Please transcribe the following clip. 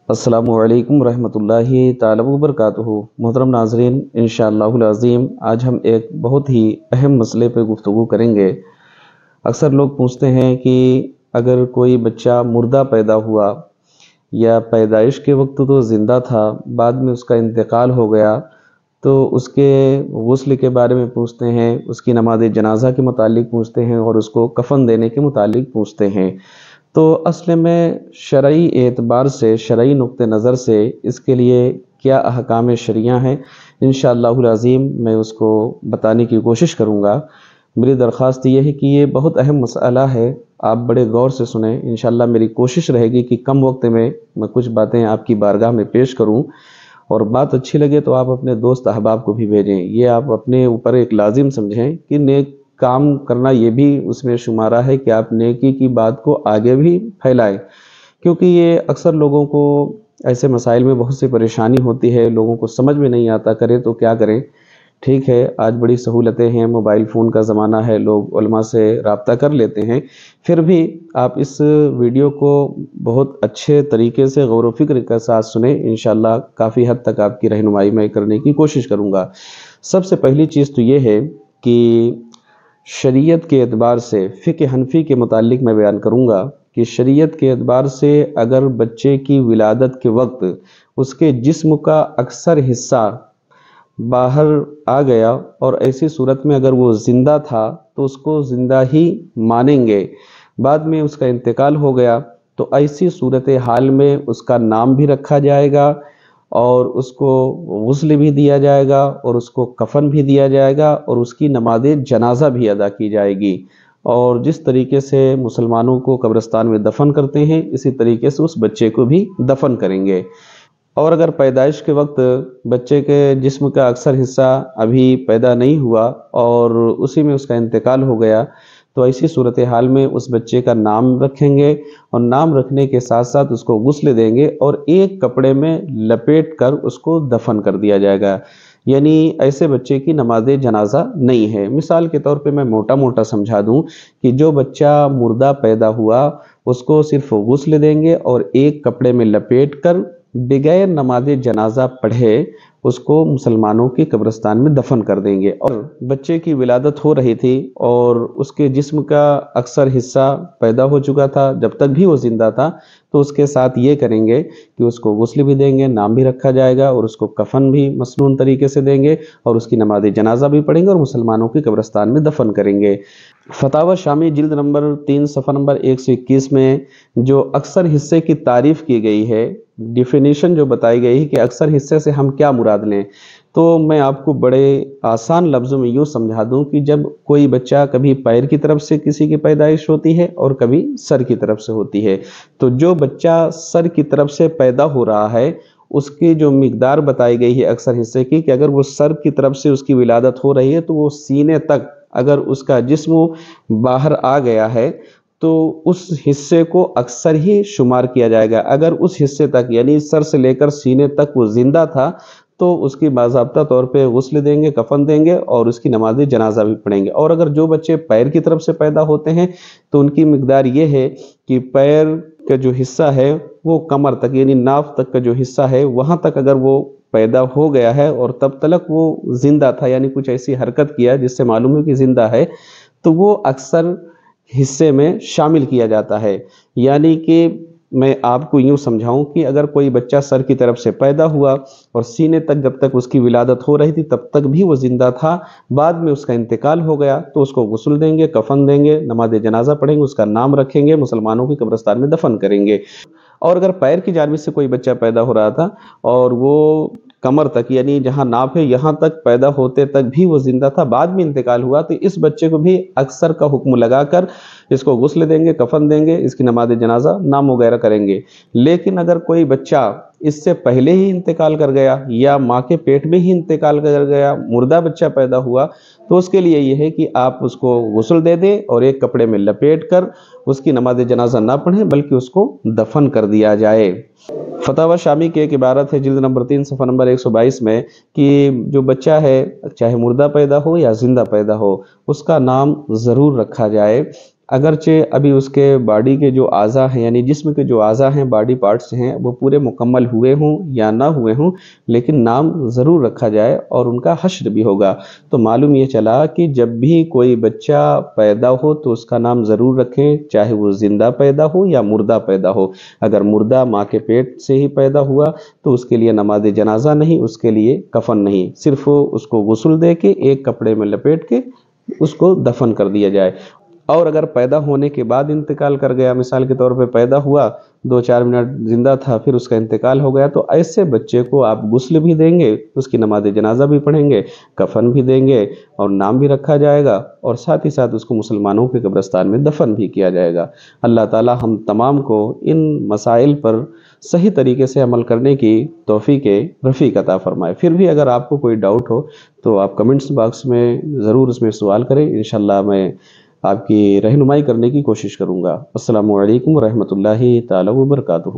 अस्सलामु अलैकुम रहमतुल्लाहि ताला वबरकातुहू। मोहतरम नाज़रीन, इंशाअल्लाहुल अज़ीम आज हम एक बहुत ही अहम मसले पे गुफ्तगू करेंगे। अक्सर लोग पूछते हैं कि अगर कोई बच्चा मुर्दा पैदा हुआ या पैदाइश के वक्त तो ज़िंदा था, बाद में उसका इंतकाल हो गया, तो उसके गुस्ल के बारे में पूछते हैं, उसकी नमाज़ जनाज़ा के मुतालिक पूछते हैं और उसको कफ़न देने के मुतालिक पूछते हैं। तो असल में शरई एतबार से, शरई नुक्ते नज़र से इसके लिए क्या अहकाम शरिया हैं, इंशाअल्लाहुल अज़ीम मैं उसको बताने की कोशिश करूँगा। मेरी दरख्वास्त ये है कि ये बहुत अहम मसला है, आप बड़े गौर से सुने। इंशाअल्लाह मेरी कोशिश रहेगी कि कम वक्त में मैं कुछ बातें आपकी बारगाह में पेश करूँ, और बात अच्छी लगे तो आप अपने दोस्त अहबाब को भी भेजें। ये आप अपने ऊपर एक लाजिम समझें कि नेक काम करना ये भी उसमें शुमारा है कि आप नेकी की बात को आगे भी फैलाएं, क्योंकि ये अक्सर लोगों को ऐसे मसाइल में बहुत सी परेशानी होती है, लोगों को समझ में नहीं आता करें तो क्या करें। ठीक है, आज बड़ी सहूलतें हैं, मोबाइल फ़ोन का ज़माना है, लोग उलमा से रब्ता कर लेते हैं, फिर भी आप इस वीडियो को बहुत अच्छे तरीके से गौर व फिक्र के साथ सुने। इंशाअल्लाह काफ़ी हद तक आपकी रहनुमाई मैं करने की कोशिश करूँगा। सबसे पहली चीज़ तो ये है कि शरीयत के एतबार से, फ़िक़्ह हनफ़ी के मुतालिक मैं बयान करूँगा कि शरीयत के एतबार से अगर बच्चे की विलादत के वक्त उसके जिस्म का अक्सर हिस्सा बाहर आ गया और ऐसी सूरत में अगर वो ज़िंदा था तो उसको ज़िंदा ही मानेंगे। बाद में उसका इंतकाल हो गया तो ऐसी सूरत हाल में उसका नाम भी रखा जाएगा और उसको गुस्ल भी दिया जाएगा और उसको कफन भी दिया जाएगा और उसकी नमाज़ जनाज़ा भी अदा की जाएगी। और जिस तरीके से मुसलमानों को कब्रिस्तान में दफन करते हैं, इसी तरीके से उस बच्चे को भी दफन करेंगे। और अगर पैदाइश के वक्त बच्चे के जिस्म का अक्सर हिस्सा अभी पैदा नहीं हुआ और उसी में उसका इंतकाल हो गया, तो ऐसी सूरत हाल में उस बच्चे का नाम रखेंगे और नाम रखने के साथ साथ उसको गुस्ल देंगे और एक कपड़े में लपेट कर उसको दफन कर दिया जाएगा। यानी ऐसे बच्चे की नमाज जनाजा नहीं है। मिसाल के तौर पे मैं मोटा मोटा समझा दूं कि जो बच्चा मुर्दा पैदा हुआ उसको सिर्फ गुस्ल देंगे और एक कपड़े में लपेट कर बगैर नमाज जनाजा पढ़े उसको मुसलमानों के कब्रिस्तान में दफन कर देंगे। और बच्चे की विलादत हो रही थी और उसके जिस्म का अक्सर हिस्सा पैदा हो चुका था, जब तक भी वो जिंदा था, तो उसके साथ ये करेंगे कि उसको गुस्ल भी देंगे, नाम भी रखा जाएगा और उसको कफन भी मसनून तरीके से देंगे और उसकी नमाज जनाजा भी पढ़ेंगे और मुसलमानों के कब्रिस्तान में दफन करेंगे। फतावा शामी जिल्द नंबर 3 सफ़ा नंबर 121 में जो अक्सर हिस्से की तारीफ़ की गई है, डिफिनीशन जो बताई गई है कि अक्सर हिस्से से हम क्या मुराद लें, तो मैं आपको बड़े आसान लफ्ज़ों में यूँ समझा दूं कि जब कोई बच्चा कभी पैर की तरफ से किसी की पैदाइश होती है और कभी सर की तरफ से होती है, तो जो बच्चा सर की तरफ से पैदा हो रहा है उसकी जो मिकदार बताई गई है अक्सर हिस्से की, कि अगर वो सर की तरफ से उसकी विलादत हो रही है तो वो सीने तक अगर उसका जिस्म बाहर आ गया है तो उस हिस्से को अक्सर ही शुमार किया जाएगा। अगर उस हिस्से तक यानी सर से लेकर सीने तक वो जिंदा था तो उसकी बाज़ाब्ता तौर पे गुस्ल देंगे, कफन देंगे और उसकी नमाज जनाजा भी पढ़ेंगे। और अगर जो बच्चे पैर की तरफ से पैदा होते हैं तो उनकी मिकदार ये है कि पैर का जो हिस्सा है वो कमर तक यानी नाफ तक का जो हिस्सा है वहाँ तक अगर वो पैदा हो गया है और तब तक वो जिंदा था, यानी कुछ ऐसी हरकत किया जिससे मालूम है कि जिंदा है, तो वो अक्सर हिस्से में शामिल किया जाता है। यानी कि मैं आपको यूँ समझाऊं कि अगर कोई बच्चा सर की तरफ से पैदा हुआ और सीने तक जब तक उसकी विलादत हो रही थी तब तक भी वो जिंदा था, बाद में उसका इंतकाल हो गया तो उसको गुस्ल देंगे, कफन देंगे, नमाज जनाजा पढ़ेंगे, उसका नाम रखेंगे, मुसलमानों के कब्रिस्तान में दफन करेंगे। और अगर पैर की जानिब से कोई बच्चा पैदा हो रहा था और वो कमर तक यानी जहां नाप है यहाँ तक पैदा होते तक भी वो जिंदा था, बाद में इंतकाल हुआ, तो इस बच्चे को भी अक्सर का हुक्म लगाकर इसको गुस्ल देंगे, कफन देंगे, इसकी नमाज जनाजा, नाम वगैरह करेंगे। लेकिन अगर कोई बच्चा इससे पहले ही इंतकाल कर गया या माँ के पेट में ही इंतकाल कर गया, मुर्दा बच्चा पैदा हुआ, तो उसके लिए यह है कि आप उसको गुस्ल दे दें और एक कपड़े में लपेट कर उसकी नमाज जनाजा ना पढ़ें बल्कि उसको दफन कर दिया जाए। फतावा शामी की एक इबारत है जिल्द नंबर 3 सफ़ा नंबर 122 में कि जो बच्चा है चाहे मुर्दा पैदा हो या जिंदा पैदा हो उसका नाम ज़रूर रखा जाए, اگرچہ ابھی اس کے باڈی کے جو اعضاء ہیں یعنی جسم کے جو اعضاء ہیں باڈی پارٹس ہیں وہ پورے مکمل ہوئے ہوں یا نہ ہوئے ہوں، لیکن نام ضرور رکھا جائے اور ان کا حشر بھی ہوگا۔ تو معلوم یہ چلا کہ جب بھی کوئی بچہ پیدا ہو تو اس کا نام ضرور رکھیں، چاہے وہ زندہ پیدا ہو یا مردہ پیدا ہو۔ اگر مردہ ماں کے پیٹ سے ہی پیدا ہوا تو اس کے لیے نماز جنازہ نہیں، اس کے لیے کفن نہیں، صرف اس کو غسل دے کے ایک کپڑے میں لپیٹ کے اس کو دفن کر دیا جائے۔ اور اگر پیدا ہونے کے بعد انتقال کر گیا، مثال کے طور پہ پیدا ہوا 2-4 منٹ زندہ تھا پھر اس کا انتقال ہو گیا، تو ایسے بچے کو آپ غسل بھی دیں گے، اس کی نماز جنازہ بھی پڑھیں گے، کفن بھی دیں گے اور نام بھی رکھا جائے گا، اور ساتھ ہی ساتھ اس کو مسلمانوں کے قبرستان میں دفن بھی کیا جائے گا۔ اللہ تعالی ہم تمام کو ان مسائل پر صحیح طریقے سے عمل کرنے کی توفیق رفیق عطا فرمائے۔ پھر بھی اگر آپ کو کوئی ڈاؤٹ ہو تو آپ کمنٹس باکس میں ضرور اس میں سوال کریں، انشاءاللہ میں آپ کی رہنمائی کرنے کی کوشش کروں گا۔ السلام علیکم ورحمۃ اللہ تعالی وبرکاتہ۔